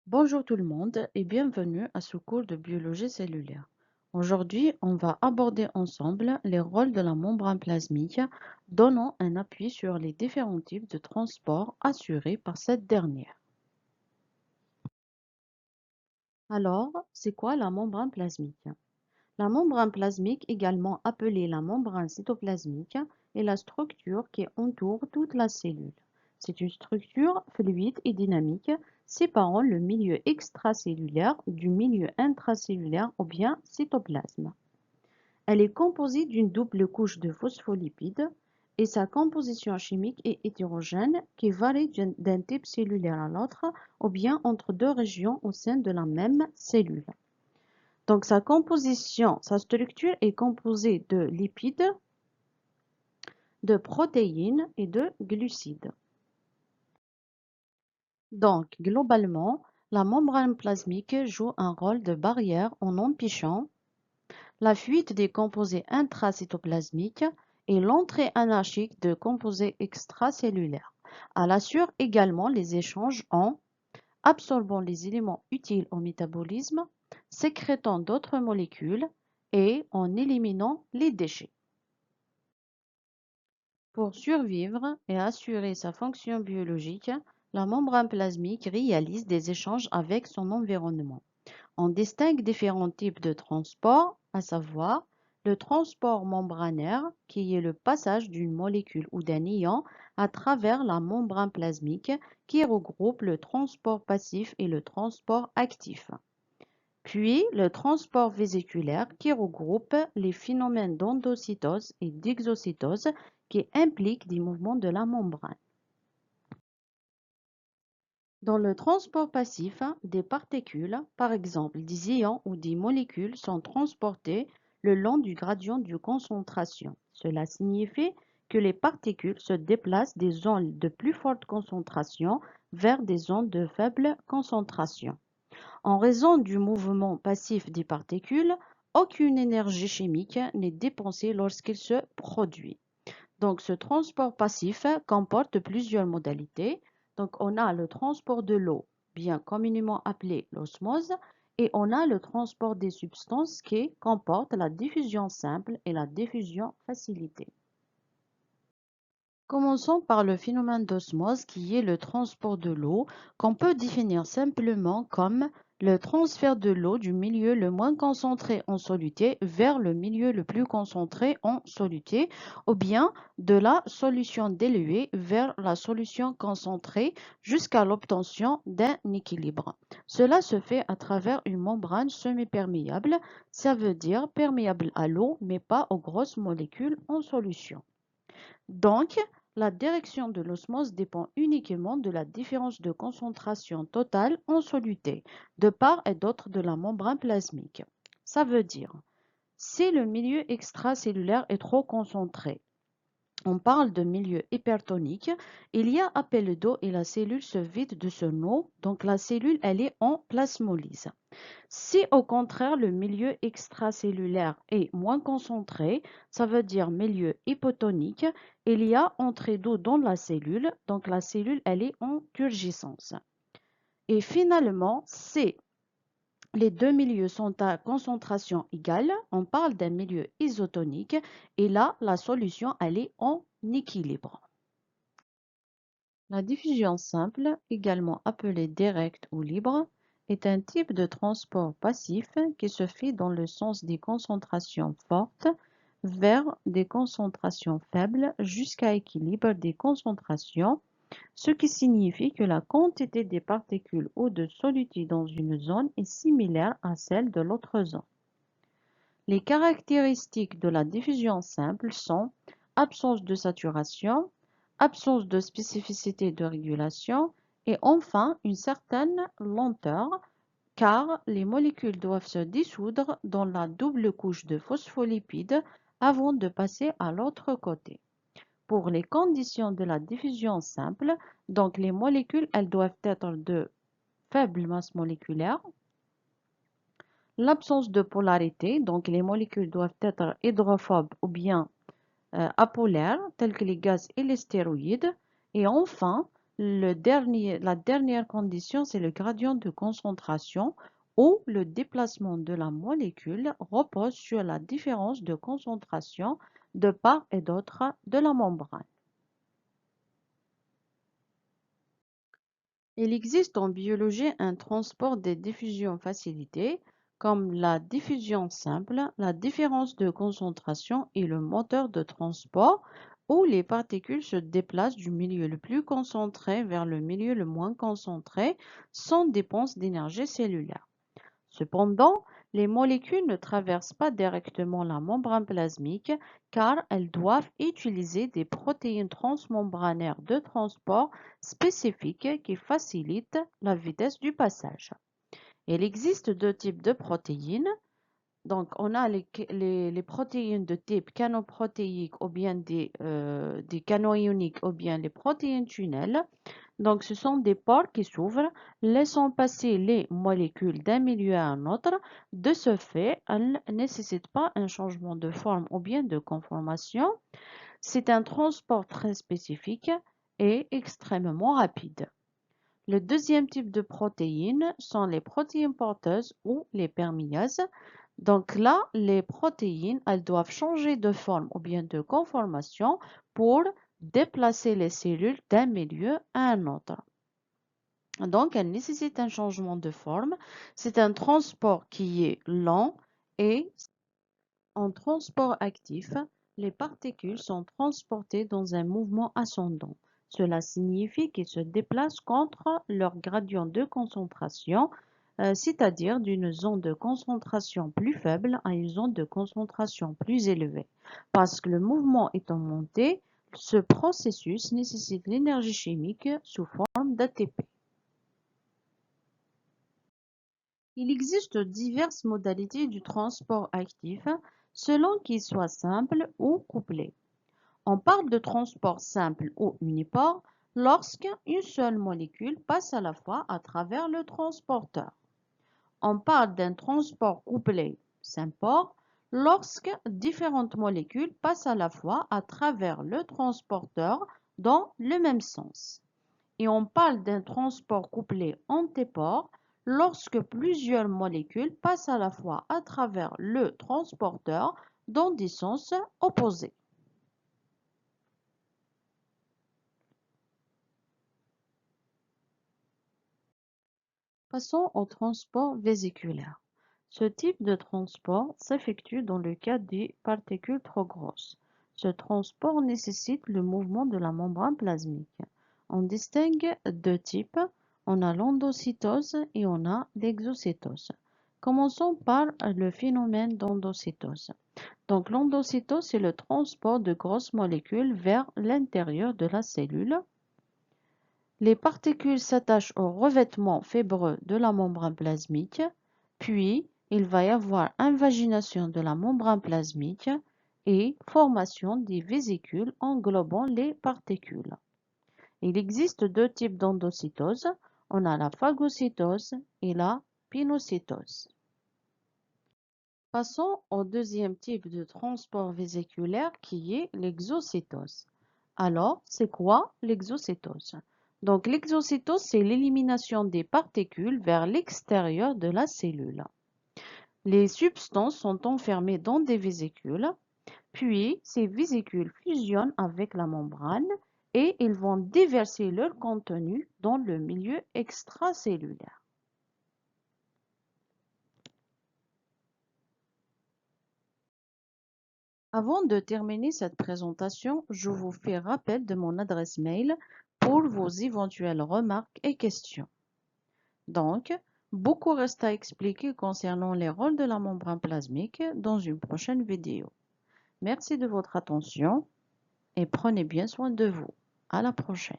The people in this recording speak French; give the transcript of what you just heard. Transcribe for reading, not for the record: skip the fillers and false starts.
Bonjour tout le monde et bienvenue à ce cours de biologie cellulaire. Aujourd'hui, on va aborder ensemble les rôles de la membrane plasmique, donnant un appui sur les différents types de transport assurés par cette dernière. Alors, c'est quoi la membrane plasmique? La membrane plasmique, également appelée la membrane cytoplasmique, est la structure qui entoure toute la cellule. C'est une structure fluide et dynamique séparant le milieu extracellulaire du milieu intracellulaire ou bien cytoplasme. Elle est composée d'une double couche de phospholipides et sa composition chimique est hétérogène qui varie d'un type cellulaire à l'autre ou bien entre deux régions au sein de la même cellule. Donc sa structure est composée de lipides, de protéines et de glucides. Donc, globalement, la membrane plasmique joue un rôle de barrière en empêchant la fuite des composés intracytoplasmiques et l'entrée anarchique de composés extracellulaires. Elle assure également les échanges en absorbant les éléments utiles au métabolisme, sécrétant d'autres molécules et en éliminant les déchets. Pour survivre et assurer sa fonction biologique, la membrane plasmique réalise des échanges avec son environnement. On distingue différents types de transport, à savoir le transport membranaire, qui est le passage d'une molécule ou d'un ion à travers la membrane plasmique, qui regroupe le transport passif et le transport actif. Puis le transport vésiculaire qui regroupe les phénomènes d'endocytose et d'exocytose qui impliquent des mouvements de la membrane. Dans le transport passif, des particules, par exemple des ions ou des molécules, sont transportées le long du gradient de concentration. Cela signifie que les particules se déplacent des zones de plus forte concentration vers des zones de faible concentration. En raison du mouvement passif des particules, aucune énergie chimique n'est dépensée lorsqu'il se produit. Donc, ce transport passif comporte plusieurs modalités. Donc, on a le transport de l'eau, bien communément appelé l'osmose, et on a le transport des substances qui comporte la diffusion simple et la diffusion facilitée. Commençons par le phénomène d'osmose qui est le transport de l'eau, qu'on peut définir simplement comme le transfert de l'eau du milieu le moins concentré en soluté vers le milieu le plus concentré en soluté, ou bien de la solution diluée vers la solution concentrée jusqu'à l'obtention d'un équilibre. Cela se fait à travers une membrane semi-perméable, ça veut dire perméable à l'eau mais pas aux grosses molécules en solution. Donc, la direction de l'osmose dépend uniquement de la différence de concentration totale en soluté de part et d'autre de la membrane plasmique. Ça veut dire, si le milieu extracellulaire est trop concentré, on parle de milieu hypertonique, il y a appel d'eau et la cellule se vide de son eau, donc la cellule elle est en plasmolyse. Si au contraire le milieu extracellulaire est moins concentré, ça veut dire milieu hypotonique, il y a entrée d'eau dans la cellule, donc la cellule elle est en turgescence. Et finalement, si les deux milieux sont à concentration égale, on parle d'un milieu isotonique et là la solution elle est en équilibre. La diffusion simple, également appelée directe ou libre, est un type de transport passif qui se fait dans le sens des concentrations fortes vers des concentrations faibles jusqu'à équilibre des concentrations, ce qui signifie que la quantité des particules ou de soluté dans une zone est similaire à celle de l'autre zone. Les caractéristiques de la diffusion simple sont absence de saturation, absence de spécificité de régulation et enfin une certaine lenteur car les molécules doivent se dissoudre dans la double couche de phospholipides avant de passer à l'autre côté. Pour les conditions de la diffusion simple, donc les molécules, elles doivent être de faible masse moléculaire, l'absence de polarité, donc les molécules doivent être hydrophobes ou bien apolaires, telles que les gaz et les stéroïdes. Et enfin, la dernière condition, c'est le gradient de concentration où le déplacement de la molécule repose sur la différence de concentration de part et d'autre de la membrane. Il existe en biologie un transport des diffusions facilitées, comme la diffusion simple, la différence de concentration et le moteur de transport, où les particules se déplacent du milieu le plus concentré vers le milieu le moins concentré sans dépense d'énergie cellulaire. Cependant, les molécules ne traversent pas directement la membrane plasmique car elles doivent utiliser des protéines transmembranaires de transport spécifiques qui facilitent la vitesse du passage. Il existe deux types de protéines. Donc, on a les protéines de type canoprotéique ou bien des canoïoniques ou bien les protéines tunnels. Donc, ce sont des pores qui s'ouvrent, laissant passer les molécules d'un milieu à un autre. De ce fait, elles ne nécessitent pas un changement de forme ou bien de conformation. C'est un transport très spécifique et extrêmement rapide. Le deuxième type de protéines sont les protéines porteuses ou les perméases. Donc là, les protéines, elles doivent changer de forme ou bien de conformation pour déplacer les cellules d'un milieu à un autre. Donc, elles nécessitent un changement de forme. C'est un transport qui est lent et en transport actif, les particules sont transportées dans un mouvement ascendant. Cela signifie qu'ils se déplacent contre leur gradient de concentration, c'est-à-dire d'une zone de concentration plus faible à une zone de concentration plus élevée. Parce que le mouvement est en montée, ce processus nécessite l'énergie chimique sous forme d'ATP. Il existe diverses modalités du transport actif selon qu'il soit simple ou couplé. On parle de transport simple ou unipore lorsqu'une seule molécule passe à la fois à travers le transporteur. On parle d'un transport couplé sympore lorsque différentes molécules passent à la fois à travers le transporteur dans le même sens. Et on parle d'un transport couplé antépore lorsque plusieurs molécules passent à la fois à travers le transporteur dans des sens opposés. Passons au transport vésiculaire. Ce type de transport s'effectue dans le cas des particules trop grosses. Ce transport nécessite le mouvement de la membrane plasmique. On distingue deux types, on a l'endocytose et on a l'exocytose. Commençons par le phénomène d'endocytose. Donc l'endocytose, c'est le transport de grosses molécules vers l'intérieur de la cellule. Les particules s'attachent au revêtement fibreux de la membrane plasmique, puis il va y avoir invagination de la membrane plasmique et formation des vésicules englobant les particules. Il existe deux types d'endocytose. On a la phagocytose et la pinocytose. Passons au deuxième type de transport vésiculaire qui est l'exocytose. Alors, c'est quoi l'exocytose? Donc, l'exocytose, c'est l'élimination des particules vers l'extérieur de la cellule. Les substances sont enfermées dans des vésicules, puis ces vésicules fusionnent avec la membrane et ils vont déverser leur contenu dans le milieu extracellulaire. Avant de terminer cette présentation, je vous fais rappel de mon adresse mail pour vos éventuelles remarques et questions. Donc, beaucoup reste à expliquer concernant les rôles de la membrane plasmique dans une prochaine vidéo. Merci de votre attention et prenez bien soin de vous. À la prochaine.